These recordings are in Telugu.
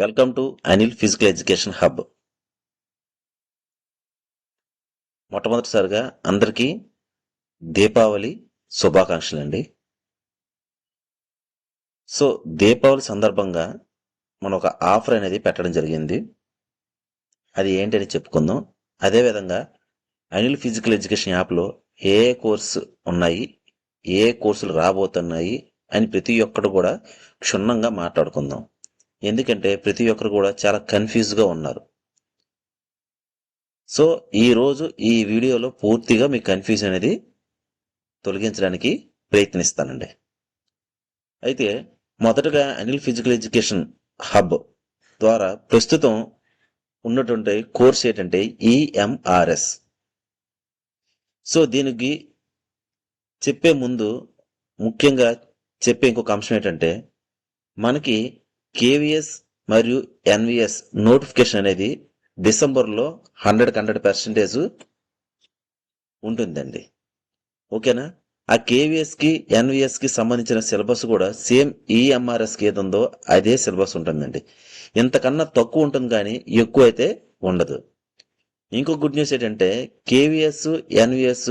Welcome to Anil physical education hub. మొట్టమొదటిసారిగా అందరికీ దీపావళి శుభాకాంక్షలు అండి. సో దీపావళి సందర్భంగా మనం ఒక ఆఫర్ అనేది పెట్టడం జరిగింది. అది ఏంటని చెప్పుకుందాం. అదేవిధంగా అనిల్ ఫిజికల్ ఎడ్యుకేషన్ యాప్లో ఏ కోర్సు ఉన్నాయి, ఏ కోర్సులు రాబోతున్నాయి అని ప్రతి ఒక్కరు కూడా క్షుణ్ణంగా మాట్లాడుకుందాం. ఎందుకంటే ప్రతి ఒక్కరు కూడా చాలా కన్ఫ్యూజ్గా ఉన్నారు. సో ఈరోజు ఈ వీడియోలో పూర్తిగా మీ కన్ఫ్యూజన్ అనేది తొలగించడానికి ప్రయత్నిస్తానండి. అయితే మొదటగా అనిల్ ఫిజికల్ ఎడ్యుకేషన్ హబ్ ద్వారా ప్రస్తుతం ఉన్నటువంటి కోర్స్ ఏంటంటే ఈఎంఆర్ఎస్. సో దీనికి చెప్పే ముందు ముఖ్యంగా చెప్పే ఇంకొక అంశం ఏంటంటే మనకి కేవీఎస్ మరియు ఎన్విఎస్ నోటిఫికేషన్ అనేది డిసెంబర్లో 100% ఉంటుందండి. ఓకేనా? ఆ కేవీఎస్కి ఎన్విఎస్కి సంబంధించిన సిలబస్ కూడా సేమ్ ఈఎంఆర్ఎస్కి ఏది ఉందో అదే సిలబస్ ఉంటుందండి. ఇంతకన్నా తక్కువ ఉంటుంది కానీ ఎక్కువ అయితే ఉండదు. ఇంకో గుడ్ న్యూస్ ఏంటంటే కేవీఎస్ ఎన్విఎస్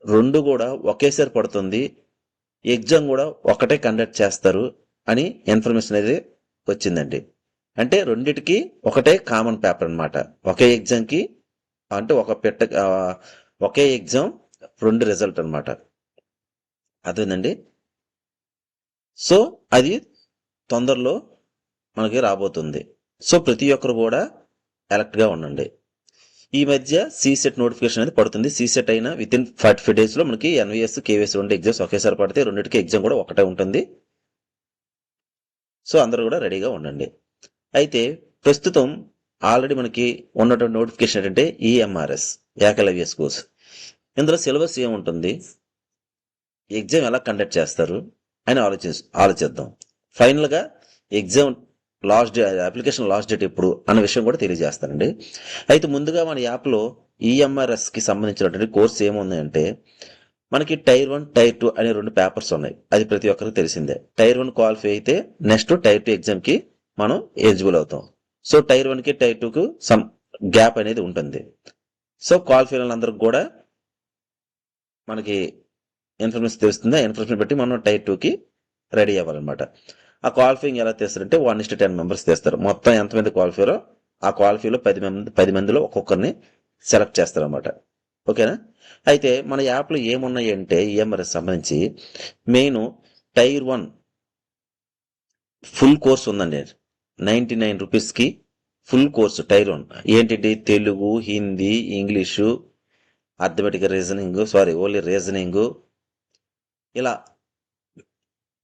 రెండు కూడా ఒకేసారి పడుతుంది, ఎగ్జామ్ కూడా ఒకటే కండక్ట్ చేస్తారు అని ఇన్ఫర్మేషన్ అనేది వచ్చిందండి. అంటే రెండిటికి ఒకటే కామన్ పేపర్ అనమాట. ఒకే ఎగ్జామ్కి అంటే ఒకే ఎగ్జామ్ రెండు రిజల్ట్ అనమాట. అదేనండి. సో అది తొందరలో మనకి రాబోతుంది. సో ప్రతి ఒక్కరు కూడా అలర్ట్గా ఉండండి. ఈ మధ్య సీసెట్ నోటిఫికేషన్ అనేది పడుతుంది. సీసెట్ అయినా వితిన్ 45 డేస్లో మనకి ఎన్విఎస్ కేవీఎస్ రెండు ఎగ్జామ్స్ ఒకేసారి పడితే రెండింటికి ఎగ్జామ్ కూడా ఒకటే ఉంటుంది. సో అందరూ కూడా రెడీగా ఉండండి. అయితే ప్రస్తుతం ఆల్రెడీ మనకి ఉన్నటువంటి నోటిఫికేషన్ ఏంటంటే ఈఎంఆర్ఎస్ ఏకలవ్య స్కూల్స్. ఇందులో సిలబస్ ఏముంటుంది, ఎగ్జామ్ ఎలా కండక్ట్ చేస్తారు అని ఆలోచిద్దాం. ఫైనల్గా exam last day, application last date ఎప్పుడు అన్న విషయం కూడా తెలియజేస్తానండి. అయితే ముందుగా మన యాప్లో ఈఎంఆర్ఎస్కి సంబంధించినటువంటి కోర్స్ ఏముంది అంటే మనకి టైర్ 1 టైర్ 2 అనే రెండు పేపర్స్ ఉన్నాయి. అది ప్రతి ఒక్కరికి తెలిసిందే. టైర్ 1 క్వాలిఫై అయితే నెక్స్ట్ టైర్ 2 ఎగ్జామ్కి మనం ఎలిజిబుల్ అవుతాం. సో టైర్ 1కి టైర్ 2కి సమ్ గ్యాప్ అనేది ఉంటుంది. సో క్వాలిఫై అందరికి కూడా మనకి ఇన్ఫర్మేషన్ తెలుస్తుంది. ఆ ఇన్ఫర్మేషన్ బట్టి మనం టైర్ 2కి రెడీ అవ్వాలన్నమాట. ఆ క్వాలిఫైయింగ్ ఎలా తెస్తారంటే 1:10 మెంబర్స్ తెస్తారు. మొత్తం ఎంతమంది క్వాలిఫైరో ఆ క్వాలిఫైలో 10 మందిలో ఒక్కొక్కరిని సెలెక్ట్ చేస్తారన్నమాట. ఓకేనా? అయితే మన యాప్లో ఏమున్నాయి అంటే ఈఎంఆర్ఎస్ సంబంధించి మెయిన్ టైర్ 1 ఫుల్ కోర్స్ ఉందండి. 99 రూపీస్కి ఫుల్ కోర్సు టైర్ 1. ఏంటంటే Telugu, Hindi, English, arithmetic only reasoning, ఇలా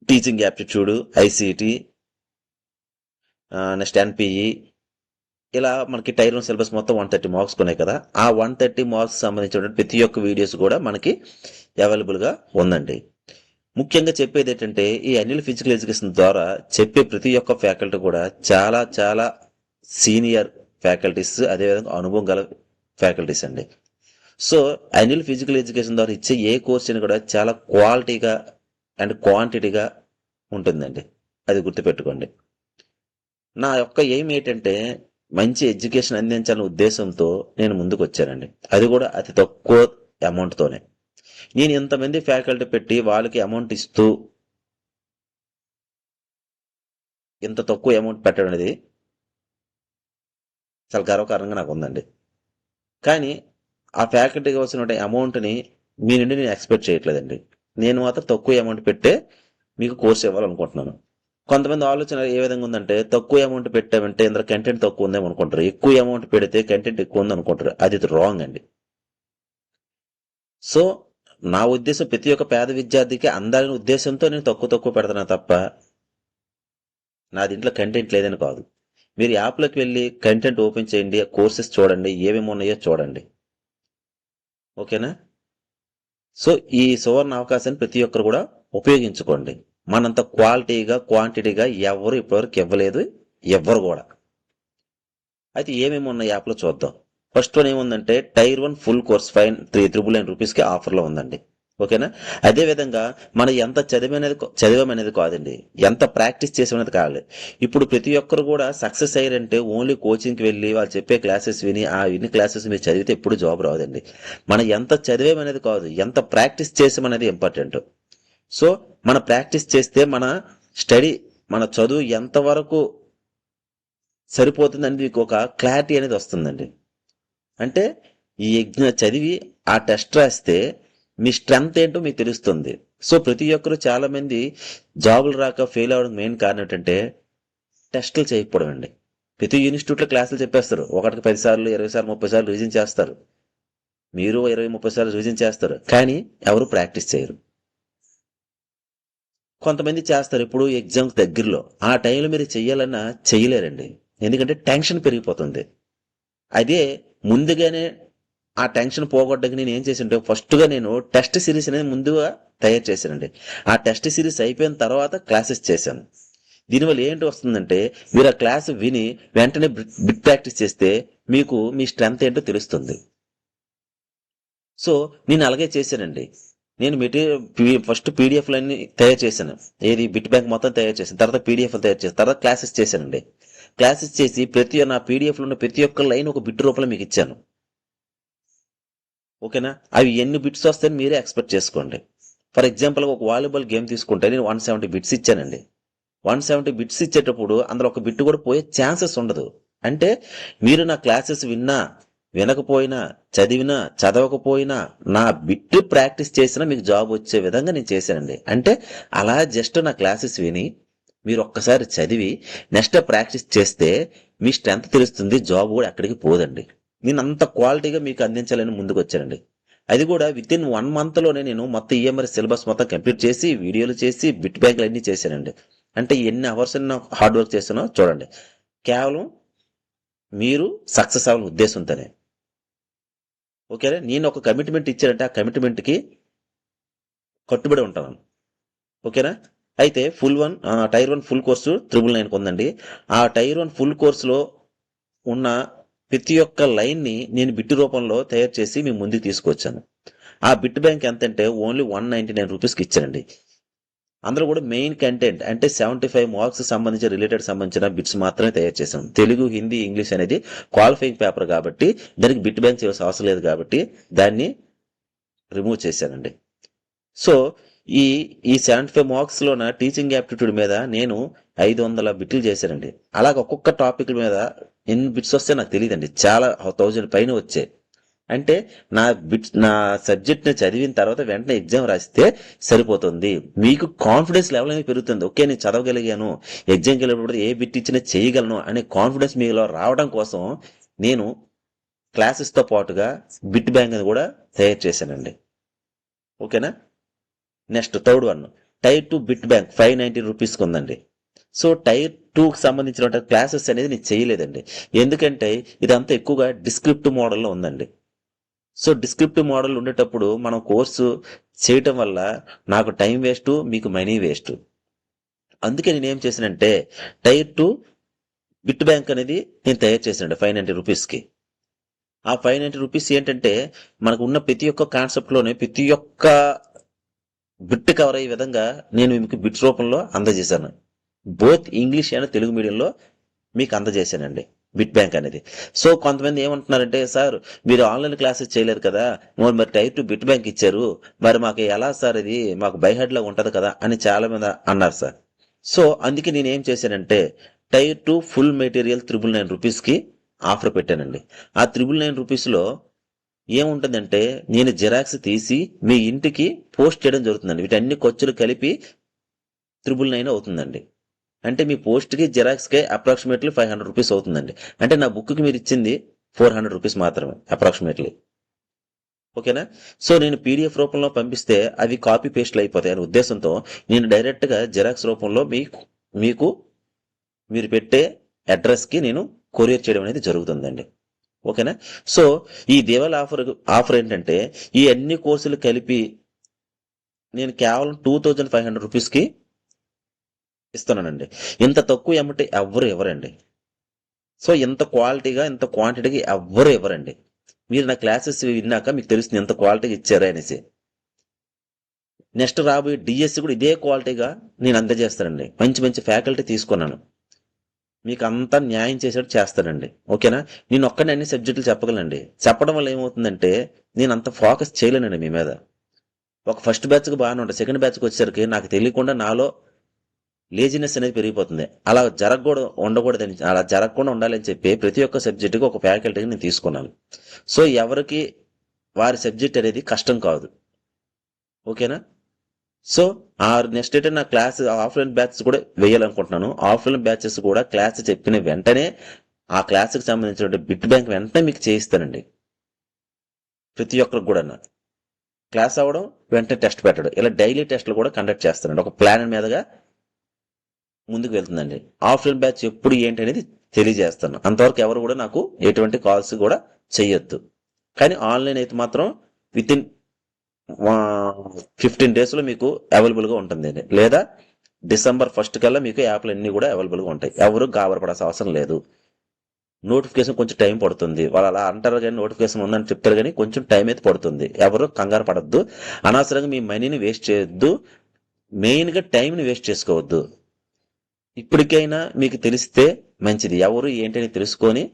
teaching aptitude, ICT, next NPE, ఇలా మనకి టైర్ 1 సిలబస్ మొత్తం 130 మార్క్స్ కొన్నాయి కదా. ఆ 130 మార్క్స్ సంబంధించిన ప్రతి ఒక్క వీడియోస్ కూడా మనకి అవైలబుల్గా ఉందండి. ముఖ్యంగా చెప్పేది ఏంటంటే ఈ అనిల్ ఫిజికల్ ఎడ్యుకేషన్ ద్వారా చెప్పే ప్రతి ఒక్క ఫ్యాకల్టీ కూడా చాలా చాలా సీనియర్ ఫ్యాకల్టీస్, అదేవిధంగా అనుభవం గల ఫ్యాకల్టీస్ అండి. సో అనిల్ ఫిజికల్ ఎడ్యుకేషన్ ద్వారా ఇచ్చే ఏ కోర్స్ అని కూడా చాలా క్వాలిటీగా అండ్ క్వాంటిటీగా ఉంటుందండి. అది గుర్తుపెట్టుకోండి. నా యొక్క ఎయిమ్ ఏంటంటే మంచి ఎడ్యుకేషన్ అందించాలనే ఉద్దేశంతో నేను ముందుకు వచ్చానండి. అది కూడా అతి తక్కువ అమౌంట్తోనే. నేను ఇంతమంది ఫ్యాకల్టీ పెట్టి వాళ్ళకి అమౌంట్ ఇస్తూ ఇంత తక్కువ అమౌంట్ పెట్టడం అనేది చాలా గర్వకారణంగా నాకు ఉందండి. కానీ ఆ ఫ్యాకల్టీకి వచ్చిన అమౌంట్ని మీ నుండి నేను ఎక్స్పెక్ట్ చేయట్లేదండి. నేను మాత్రం తక్కువ అమౌంట్ పెట్టే మీకు కోర్స్ ఇవ్వాలనుకుంటున్నాను. కొంతమంది ఆలోచన ఏ విధంగా ఉందంటే తక్కువ అమౌంట్ పెట్టామంటే ఇందులో కంటెంట్ తక్కువ ఉందేమో అనుకుంటారు, ఎక్కువ అమౌంట్ పెడితే కంటెంట్ ఎక్కువ ఉంది అనుకుంటారు. అది రాంగ్ అండి. సో నా ఉద్దేశం ప్రతి ఒక్క పేద విద్యార్థికి అందాలని ఉద్దేశంతో నేను తక్కువ పెడతాను తప్ప నా దీంట్లో కంటెంట్ లేదని కాదు. మీరు యాప్లోకి వెళ్ళి కంటెంట్ ఓపెన్ చేయండి, కోర్సెస్ చూడండి, ఏమేమి ఉన్నాయో చూడండి. ఓకేనా? సో ఈ సువర్ణ అవకాశాన్ని ప్రతి ఒక్కరు కూడా ఉపయోగించుకోండి. మనంత క్వాలిటీగా క్వాంటిటీగా ఎవరు ఇప్పటివరకు ఇవ్వలేదు, ఎవ్వరు కూడా. అయితే ఏమేమి ఉన్న యాప్లో చూద్దాం. ఫస్ట్ వన్ ఏముందంటే టైర్ 1 ఫుల్ కోర్స్ 399 రూపీస్కి ఆఫర్లో ఉందండి. ఓకేనా? అదే విధంగా మనం ఎంత చదివామనేది కాదండి, ఎంత ప్రాక్టీస్ చేసామనేది కావాలి. ఇప్పుడు ప్రతి ఒక్కరు కూడా సక్సెస్ అయ్యారంటే ఓన్లీ కోచింగ్కి వెళ్ళి వాళ్ళు చెప్పే క్లాసెస్ విని ఆ విని క్లాసెస్ మీరు చదివితే ఎప్పుడు జాబ్ రాదండి. మనం ఎంత చదివామనేది కాదు, ఎంత ప్రాక్టీస్ చేసామనేది ఇంపార్టెంట్. సో మన ప్రాక్టీస్ చేస్తే మన స్టడీ, మన చదువు ఎంతవరకు సరిపోతుందని మీకు ఒక క్లారిటీ అనేది వస్తుందండి. అంటే ఈ చదివి ఆ టెస్ట్ రాస్తే మీ స్ట్రెంగ్త్ ఏంటో మీకు తెలుస్తుంది. సో ప్రతి ఒక్కరు చాలా మంది జాబులు రాక ఫెయిల్ అవ్వడం మెయిన్ కారణం ఏంటంటే టెస్టులు చేయకపోవడం అండి. ప్రతి ఇన్స్టిట్యూట్లో క్లాసులు చెప్పేస్తారు, ఒకటికి 10 సార్లు 20 సార్లు 30 సార్లు రివిజన్ చేస్తారు. మీరు 20-30 సార్లు రివిజన్ చేస్తారు, కానీ ఎవరు ప్రాక్టీస్ చేయరు. కొంతమంది చేస్తారు ఇప్పుడు ఎగ్జామ్స్ దగ్గరలో, ఆ టైంలో మీరు చెయ్యాలన్నా చెయ్యలేరండి. ఎందుకంటే టెన్షన్ పెరిగిపోతుంది. అదే ముందుగానే ఆ టెన్షన్ పోగొట్టడానికి నేను ఏం చేసింటే ఫస్ట్గా నేను టెస్ట్ సిరీస్ అనేది ముందుగా తయారు చేశానండి. ఆ టెస్ట్ సిరీస్ అయిపోయిన తర్వాత క్లాసెస్ చేశాను. దీనివల్ల ఏంటి వస్తుందంటే మీరు ఆ క్లాస్ విని వెంటనే బిట్ ప్రాక్టీస్ చేస్తే మీకు మీ స్ట్రెంగ్త్ ఏంటో తెలుస్తుంది. సో నేను అలాగే చేశానండి. నేను మెటీరియల్ ఫస్ట్ పీడిఎఫ్లన్నీ తయారు చేశాను. ఏది బిట్ బ్యాంక్ మొత్తం తయారు చేశాను, తర్వాత పీడిఎఫ్ తయారు చేశాను, తర్వాత క్లాసెస్ చేశానండి. క్లాసెస్ చేసి నా పీడిఎఫ్లో ఉన్న ప్రతి ఒక్క లైన్ ఒక బిట్ రూపంలో మీకు ఇచ్చాను. ఓకేనా? అవి ఎన్ని బిట్స్ వస్తాయని మీరే ఎక్స్పెక్ట్ చేసుకోండి. ఫర్ ఎగ్జాంపుల్ ఒక వాలీబాల్ గేమ్ తీసుకుంటే నేను 170 బిట్స్ ఇచ్చానండి. 170 బిట్స్ ఇచ్చేటప్పుడు అందులో ఒక బిట్ కూడా పోయే ఛాన్సెస్ ఉండదు. అంటే మీరు నా క్లాసెస్ విన్నా వినకపోయినా చదివినా చదవకపోయినా నా బిట్ ప్రాక్టీస్ చేసినా మీకు జాబ్ వచ్చే విధంగా నేను చేశానండి. అంటే అలా జస్ట్ నా క్లాసెస్ విని మీరు ఒక్కసారి చదివి నెక్స్ట్ ప్రాక్టీస్ చేస్తే మీ స్ట్రెంత్ తెలుస్తుంది, జాబ్ కూడా ఎక్కడికి పోదండి. నేను అంత క్వాలిటీగా మీకు అందించాలని ముందుకు వచ్చానండి. అది కూడా విత్ ఇన్ 1 మంత్లోనే నేను మొత్తం ఈఎంఆర్ సిలబస్ మొత్తం కంప్లీట్ చేసి వీడియోలు చేసి బిట్ బ్యాంకులు అన్నీ చేశానండి. అంటే ఎన్ని అవర్స్ హార్డ్ వర్క్ చేస్తానో చూడండి. కేవలం మీరు సక్సెస్ అవ్వాలని ఉద్దేశంతోనే. ఓకేనా? నేను ఒక కమిట్మెంట్ ఇచ్చానంటే ఆ కమిట్మెంట్కి కట్టుబడి ఉంటాను. ఓకేనా? అయితే టైర్ 1 ఫుల్ కోర్సు 999 ఉందండి. ఆ టైర్ 1 ఫుల్ కోర్సులో ఉన్న ప్రతి ఒక్క లైన్ని నేను బిట్ రూపంలో తయారు చేసి మీ ముందుకు తీసుకొచ్చాను. ఆ బిట్ బ్యాంక్ ఎంతంటే ఓన్లీ 199 రూపీస్కి ఇచ్చానండి. అందులో కూడా మెయిన్ కంటెంట్ అంటే 75 మార్క్స్ సంబంధించిన బిట్స్ మాత్రమే తయారు చేశాం. తెలుగు, హిందీ, ఇంగ్లీష్ అనేది క్వాలిఫైయింగ్ పేపర్ కాబట్టి దానికి బిట్ బ్యాంక్ చేయాల్సిన అవసరం లేదు కాబట్టి దాన్ని రిమూవ్ చేశానండి. సో ఈ ఈ 75 మార్క్స్లోన టీచింగ్ యాప్టిట్యూడ్ మీద నేను 500 బిట్లు చేశానండి. అలాగ ఒక్కొక్క టాపిక్ మీద ఎన్ని బిట్స్ వస్తే నాకు తెలియదండి, చాలా 1000 పైన వచ్చాయి. అంటే నా సబ్జెక్ట్ని చదివిన తర్వాత వెంటనే ఎగ్జామ్ రాస్తే సరిపోతుంది. మీకు కాన్ఫిడెన్స్ లెవెల్ అనేది పెరుగుతుంది. ఓకే, నేను చదవగలిగాను, ఎగ్జామ్కి వెళ్ళినప్పుడు ఏ బిట్ ఇచ్చినా చేయగలను అనే కాన్ఫిడెన్స్ మీలో రావడం కోసం నేను క్లాసెస్తో పాటుగా బిట్ బ్యాంక్ అని కూడా తయారు చేశానండి. ఓకేనా? Next third one tier 2 bit bank 590 రూపీస్కి ఉందండి. సో టైర్ 2కి సంబంధించిన క్లాసెస్ అనేది నేను చేయలేదండి. ఎందుకంటే ఇదంతా ఎక్కువగా డిస్క్రిప్టివ్ మోడల్లో ఉందండి. సో డిస్క్రిప్టివ్ మోడల్ ఉండేటప్పుడు మనం కోర్సు చేయటం వల్ల నాకు టైం వేస్ట్, మీకు మనీ వేస్ట్. అందుకే నేను ఏం చేశానంటే టైర్ 2 బిట్ బ్యాంక్ అనేది నేను తయారు చేశానండి 590 రూపీస్కి. ఆ 590 రూపీస్ ఏంటంటే మనకు ఉన్న ప్రతి ఒక్క కాన్సెప్ట్లోనే ప్రతి ఒక్క బిట్ కవర్ అయ్యే విధంగా నేను మీకు బిట్స్ రూపంలో అందజేశాను. బోత్ ఇంగ్లీష్ అండ్ తెలుగు మీడియంలో మీకు అందజేశానండి బిట్ బ్యాంక్ అనేది. సో కొంతమంది ఏమంటున్నారంటే, సార్ మీరు ఆన్లైన్ క్లాసెస్ చేయలేరు కదా, మరి టైర్ 2 బిట్ బ్యాంక్ ఇచ్చారు, మరి మాకు ఎలా సార్ ఇది, మాకు బైహెడ్ లాగా ఉంటుంది కదా అని చాలా మంది అన్నారు సార్. సో అందుకే నేను ఏం చేశానంటే టైర్ 2 ఫుల్ మెటీరియల్ 999 రూపీస్కి ఆఫర్ పెట్టానండి. ఆ 999 రూపీస్లో ఏముంటుందంటే నేను జిరాక్స్ తీసి మీ ఇంటికి పోస్ట్ చేయడం జరుగుతుందండి. వీటన్ని ఖర్చులు కలిపి 999 అవుతుందండి. అంటే మీ పోస్ట్కి జిరాక్స్కి అప్రాక్సిమేట్లీ 500 రూపీస్ అవుతుందండి. అంటే నా బుక్కి మీరు ఇచ్చింది 400 రూపీస్ మాత్రమే అప్రాక్సిమేట్లీ. ఓకేనా? సో నేను పీడిఎఫ్ రూపంలో పంపిస్తే అవి కాపీ పేస్ట్లు అయిపోతాయి అనే ఉద్దేశంతో నేను డైరెక్ట్గా జిరాక్స్ రూపంలో మీకు మీరు పెట్టే అడ్రస్కి నేను కొరియర్ చేయడం అనేది జరుగుతుందండి. ఓకేనా? సో ఈ దివాళీ ఆఫర్ ఏంటంటే ఈ అన్ని కోర్సులు కలిపి నేను కేవలం 2500 రూపీస్కి ఇస్తున్నానండి. ఇంత తక్కువ అమౌంట్ ఎవ్వరు ఇవ్వరండి. సో ఇంత క్వాలిటీగా ఇంత క్వాంటిటీగా ఎవ్వరు ఇవ్వరండి. మీరు నా క్లాసెస్ విన్నాక మీకు తెలుస్తుంది ఎంత క్వాలిటీగా ఇచ్చారా అనేసి. నెక్స్ట్ రాబోయే డిఎస్సి కూడా ఇదే క్వాలిటీగా నేను అందజేస్తానండి. మంచి మంచి ఫ్యాకల్టీ తీసుకున్నాను. మీకు అంతా న్యాయం చేసేట్టు చేస్తానండి. ఓకేనా? నేను ఒక్కడిని అన్ని సబ్జెక్టులు చెప్పగలనండి. చెప్పడం వల్ల ఏమవుతుందంటే నేను అంత ఫోకస్ చేయలేనండి మీ మీద. ఒక ఫస్ట్ బ్యాచ్కి బాగానే ఉంటుంది, సెకండ్ బ్యాచ్కి వచ్చేసరికి నాకు తెలియకుండా నాలో లేజినెస్ అనేది పెరిగిపోతుంది. అలా ఉండకూడదని, అలా జరగకుండా ఉండాలని చెప్పి ప్రతి ఒక్క సబ్జెక్టుకి ఒక ఫ్యాకల్టీని నేను తీసుకున్నాను. సో ఎవరికి వారి సబ్జెక్ట్ అనేది కష్టం కాదు. ఓకేనా? సో నెక్స్ట్ ఏంటంటే నా క్లాస్ ఆఫ్లైన్ బ్యాచెస్ కూడా వేయాలనుకుంటున్నాను. ఆఫ్లైన్ బ్యాచెస్ కూడా క్లాస్ చెప్పిన వెంటనే ఆ క్లాస్కి సంబంధించిన బిట్ బ్యాంక్ వెంటనే మీకు చేయిస్తానండి. ప్రతి ఒక్కరికి కూడా క్లాస్ అవ్వడం, వెంటనే టెస్ట్ పెట్టడం, ఇలా డైలీ టెస్ట్లు కూడా కండక్ట్ చేస్తానండి. ఒక ప్లాన్ మీదగా ముందుకు వెళ్తుందండి. ఆఫ్లైన్ బ్యాచ్ ఎప్పుడు ఏంటి అనేది తెలియజేస్తాను. అంతవరకు ఎవరు కూడా నాకు ఎటువంటి కాల్స్ కూడా చెయ్యొద్దు. కానీ ఆన్లైన్ అయితే మాత్రం విత్ ఇన్ 15 డేస్లో మీకు అవైలబుల్గా ఉంటుందండి. లేదా డిసెంబర్ 1 కల్లా మీకు యాప్లు అన్నీ కూడా అవైలబుల్గా ఉంటాయి. ఎవరు గాబరపడాల్సిన అవసరం లేదు. నోటిఫికేషన్ కొంచెం టైం పడుతుంది. వాళ్ళు అలా అంటారు కానీ నోటిఫికేషన్ ఉందని చెప్తారు కానీ కొంచెం టైం అయితే పడుతుంది. ఎవరు కంగారు పడద్దు. అనవసరంగా మీ మనీని వేస్ట్ చేయొద్దు. మెయిన్గా టైంని వేస్ట్ చేసుకోవద్దు. ఇప్పటికైనా మీకు తెలిస్తే మంచిది. ఎవరు ఏంటని తెలుసుకొని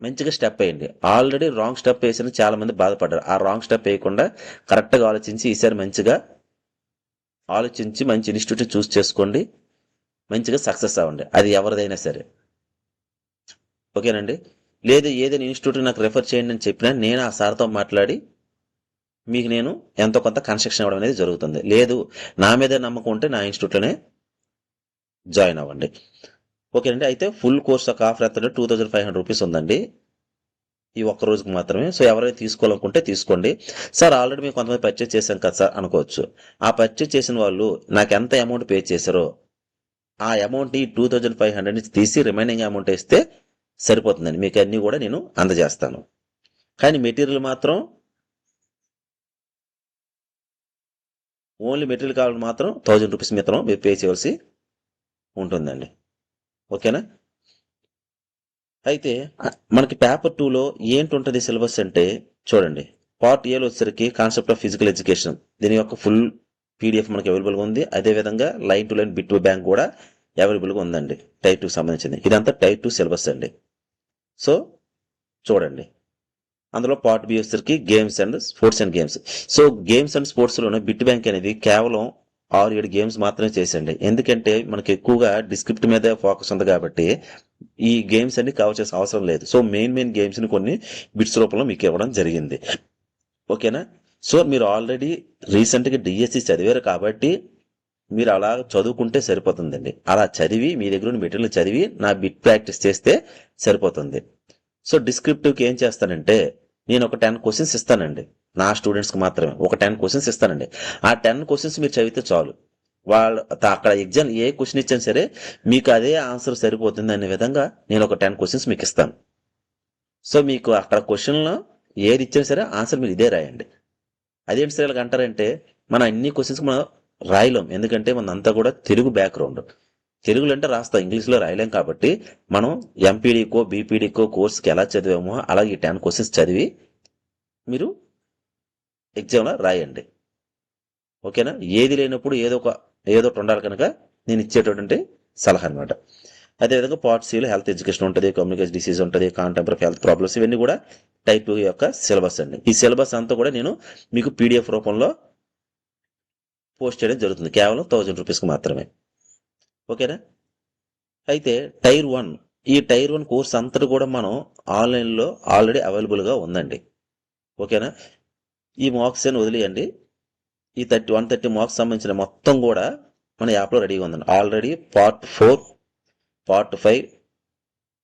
మంచిగా స్టెప్ వేయండి. ఆల్రెడీ రాంగ్ స్టెప్ వేసిన చాలా మంది బాధపడ్డారు. ఆ రాంగ్ స్టెప్ వేయకుండా కరెక్ట్గా ఆలోచించి ఈసారి మంచిగా ఆలోచించి మంచి ఇన్స్టిట్యూట్ చూస్ చేసుకోండి. మంచిగా సక్సెస్ అవ్వండి. అది ఎవరిదైనా సరే. ఓకేనండి? లేదు ఏదైనా ఇన్స్టిట్యూట్ నాకు రెఫర్ చేయండి అని చెప్పినా నేను ఆ సార్తో మాట్లాడి మీకు నేను ఎంతో కొంత కన్స్ట్రక్షన్ ఇవ్వడం అనేది జరుగుతుంది. లేదు నా మీదే నమ్మకం ఉంటే నా ఇన్స్టిట్యూట్లోనే జాయిన్ అవ్వండి. ఓకేనండి? అయితే ఫుల్ కోర్స్ ఒక ఆఫర్ ఎంత 2500 రూపీస్ ఉందండి ఈ ఒక్క రోజుకి మాత్రమే. సో ఎవరైతే తీసుకోవాలనుకుంటే తీసుకోండి. సార్ ఆల్రెడీ మేము కొంతమంది పర్చేస్ చేశాం కదా సార్ అనుకోవచ్చు. ఆ పర్చేస్ చేసిన వాళ్ళు నాకు ఎంత అమౌంట్ పే చేశారో ఆ అమౌంట్ ఈ 2500 నుంచి తీసి రిమైనింగ్ అమౌంట్ వేస్తే సరిపోతుందండి. మీకు అన్నీ కూడా నేను అందజేస్తాను. కానీ మెటీరియల్ మాత్రం ఓన్లీ మెటీరియల్ కావాలి మాత్రం 1000 రూపీస్ మాత్రం మీరు పే చేయవలసి ఉంటుందండి. ఓకేనా? అయితే మనకి పేపర్ 2లో ఏంటి ఉంటుంది సిలబస్ అంటే చూడండి. పార్ట్ ఏలో వచ్చేసరికి కాన్సెప్ట్ ఆఫ్ ఫిజికల్ ఎడ్యుకేషన్, దీని యొక్క ఫుల్ పీడిఎఫ్ మనకి అవైలబుల్గా ఉంది. అదేవిధంగా line to line bit to bank కూడా అవైలబుల్గా ఉందండి టైప్ 2 సంబంధించింది. ఇదంతా టైప్ 2 సిలబస్ అండి. సో చూడండి. అందులో పార్ట్ బి వచ్చేసరికి games and sports and games. So games and స్పోర్ట్స్లోనే బిట్ బ్యాంక్ అనేది కేవలం 6-7 గేమ్స్ మాత్రమే చేసండి. ఎందుకంటే మనకి ఎక్కువగా డిస్క్రిప్ట్ మీద ఫోకస్ ఉంది కాబట్టి ఈ గేమ్స్ అన్ని కవర్ చేసే అవసరం లేదు. సో మెయిన్ గేమ్స్ని కొన్ని బిట్స్ రూపంలో మీకు ఇవ్వడం జరిగింది. ఓకేనా? సో మీరు ఆల్రెడీ రీసెంట్గా డిఎస్సి చదివారు కాబట్టి మీరు అలా చదువుకుంటే సరిపోతుందండి. అలా చదివి మీ దగ్గర ఉన్న మెటీరియల్ చదివి నా బిట్ ప్రాక్టీస్ చేస్తే సరిపోతుంది. సో డిస్క్రిప్టివ్కి ఏం చేస్తానంటే నేను ఒక 10 క్వశ్చన్స్ ఇస్తానండి. నా స్టూడెంట్స్కి మాత్రమే ఒక 10 క్వశ్చన్స్ ఇస్తానండి. ఆ 10 క్వశ్చన్స్ మీరు చదివితే చాలు. వాళ్ళు అక్కడ ఎగ్జామ్ ఏ క్వశ్చన్ ఇచ్చినా సరే మీకు అదే ఆన్సర్ సరిపోతుంది అనే విధంగా నేను ఒక 10 క్వశ్చన్స్ మీకు ఇస్తాను. సో మీకు అక్కడ క్వశ్చన్లో ఏది ఇచ్చినా సరే ఆన్సర్ మీరు ఇదే రాయండి. అదేంటి సార్ ఇలా అంటారంటే మన అన్ని క్వశ్చన్స్ మనం రాయలేం. ఎందుకంటే మనంతా కూడా తెలుగు బ్యాక్గ్రౌండ్. తెలుగులో అంటే రాస్తాం, ఇంగ్లీష్లో రాయలేం. కాబట్టి మనం ఎంపీడీకో బీపీడీకో కోర్స్కి ఎలా చదివామో అలాగే 10 క్వశ్చన్స్ చదివి మీరు ఎగ్జామ్లో రాయండి. ఓకేనా? ఏది లేనప్పుడు ఏదో ఒకటి ఉండాలి కనుక నేను ఇచ్చేటటువంటి సలహా అనమాట. అదేవిధంగా పార్ట్ సిలో హెల్త్ ఎడ్యుకేషన్ ఉంటుంది, కమ్యూనికేషన్ డిసీజ్ ఉంటుంది, కాంటెంపరీ హెల్త్ ప్రాబ్లమ్స్, ఇవన్నీ కూడా టైప్ 2 యొక్క సిలబస్ అండి. ఈ సిలబస్ అంతా కూడా నేను మీకు పీడిఎఫ్ రూపంలో పోస్ట్ చేయడం జరుగుతుంది కేవలం 1000 రూపీస్కి మాత్రమే. ఓకేనా? అయితే టైర్ 1, ఈ టైర్ 1 కోర్స్ అంతా కూడా మనం ఆన్లైన్లో ఆల్రెడీ అవైలబుల్గా ఉందండి. ఓకేనా? ఈ మార్క్స్ అని వదిలేయండి. ఈ 130 మార్క్స్ సంబంధించిన మొత్తం కూడా మన యాప్లో రెడీగా ఉందండి. Already part 4, part 5,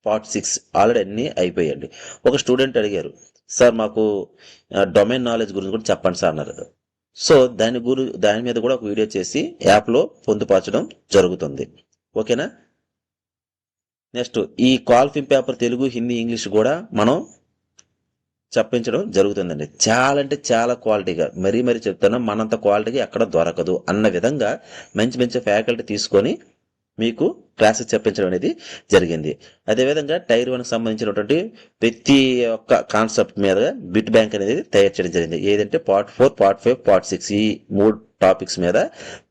part 6 already అన్నీ అయిపోయాయండి. ఒక స్టూడెంట్ అడిగారు, సార్ మాకు డొమైన్ నాలెడ్జ్ గురించి కూడా చెప్పండి సార్ అన్నారు. సో దాని మీద కూడా ఒక వీడియో చేసి యాప్లో పొందుపరచడం జరుగుతుంది. ఓకేనా? నెక్స్ట్ ఈ qualifying paper Telugu, Hindi, English కూడా మనం చెప్పించడం జరుగుతుందండి. చాలా అంటే చాలా క్వాలిటీగా, మరీ చెప్తాను, మనంత క్వాలిటీగా ఎక్కడ దొరకదు అన్న విధంగా మంచి ఫ్యాకల్టీ తీసుకొని మీకు క్లాసెస్ చెప్పించడం అనేది జరిగింది. అదేవిధంగా టైర్ 1కి సంబంధించినటువంటి ప్రతి ఒక్క కాన్సెప్ట్ మీద బిట్ బ్యాంక్ అనేది తయారు చేయడం జరిగింది. ఏదంటే పార్ట్ 4, పార్ట్ 5, పార్ట్ 6 ఈ 3 టాపిక్స్ మీద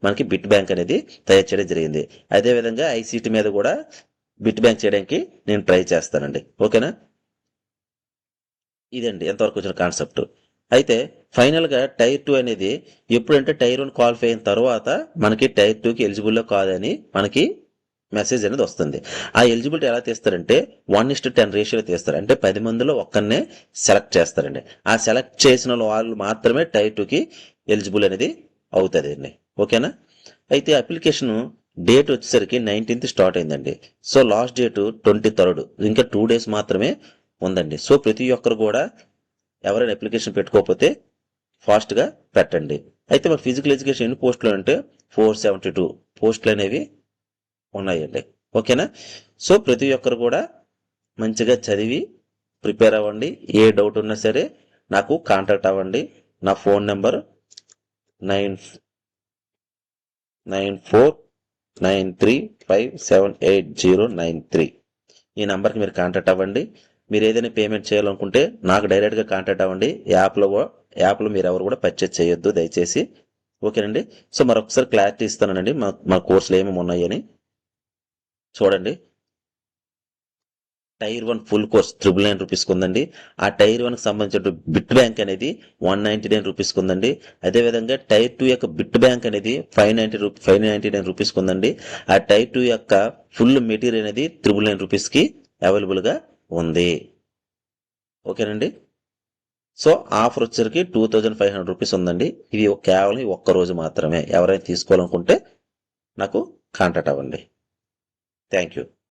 మనకి బిట్ బ్యాంక్ అనేది తయారు చేయడం జరిగింది. అదేవిధంగా ఐసీటీ మీద కూడా బిట్ బ్యాంక్ చేయడానికి నేను ట్రై చేస్తానండి. ఓకేనా? ఇదండి ఎంతవరకు వచ్చిన కాన్సెప్ట్. అయితే ఫైనల్గా టైర్ 2 అనేది ఎప్పుడంటే టైర్ 1 క్వాలిఫై అయిన తర్వాత మనకి టైర్ 2కి ఎలిజిబుల్లో కాదని మనకి మెసేజ్ అనేది వస్తుంది. ఆ ఎలిజిబిలిటీ ఎలా తీస్తారంటే 1:10 రేషియోలో తీస్తారు. అంటే 10 మందిలో ఒక్కరినే సెలెక్ట్ చేస్తారండి. ఆ సెలెక్ట్ చేసిన వాళ్ళు మాత్రమే టైర్ 2కి ఎలిజిబుల్ అనేది అవుతుంది అండి. ఓకేనా? అయితే అప్లికేషన్ డేట్ వచ్చేసరికి 19th స్టార్ట్ అయిందండి. సో లాస్ట్ డేట్ 23rd, ఇంకా 2 days మాత్రమే ఉందండి. సో ప్రతి ఒక్కరు కూడా ఎవరైనా అప్లికేషన్ పెట్టుకోకపోతే ఫాస్ట్గా పెట్టండి. అయితే మన ఫిజికల్ ఎడ్యుకేషన్ ఎన్ని పోస్టులు అంటే 472 పోస్టులు అనేవి ఉన్నాయండి. ఓకేనా? సో ప్రతి ఒక్కరు కూడా మంచిగా చదివి ప్రిపేర్ అవ్వండి. ఏ డౌట్ ఉన్నా సరే నాకు కాంటాక్ట్ అవ్వండి. నా ఫోన్ నెంబర్ 9493578093. ఈ నెంబర్కి మీరు కాంటాక్ట్ అవ్వండి. మీరు ఏదైనా పేమెంట్ చేయాలనుకుంటే నాకు డైరెక్ట్గా కాంటాక్ట్ అవ్వండి. యాప్లో మీరు ఎవరు కూడా పర్చేజ్ చేయొద్దు దయచేసి. ఓకేనండి? సో మరొకసారి క్లారిటీ ఇస్తానండి మా కోర్సులు ఏమేమి ఉన్నాయని. చూడండి, టైర్ 1 ఫుల్ కోర్స్ 999 రూపీస్కి ఉందండి. ఆ టైర్ 1కి సంబంధించిన బిట్ బ్యాంక్ అనేది 199 రూపీస్కి ఉందండి. అదేవిధంగా టైర్ 2 యొక్క బిట్ బ్యాంక్ అనేది 599 రూపీస్కి ఉందండి. ఆ టైర్ 2 యొక్క ఫుల్ మెటీరియల్ అనేది 999 రూపీస్కి అవైలబుల్గా ఉంది. ఓకేనండి? సో ఆఫర్ వచ్చేసరికి 2500 రూపీస్ ఉందండి. ఇది కేవలం ఒక్క రోజు మాత్రమే. ఎవరైనా తీసుకోవాలనుకుంటే నాకు కాంటాక్ట్ అవ్వండి. Thank you.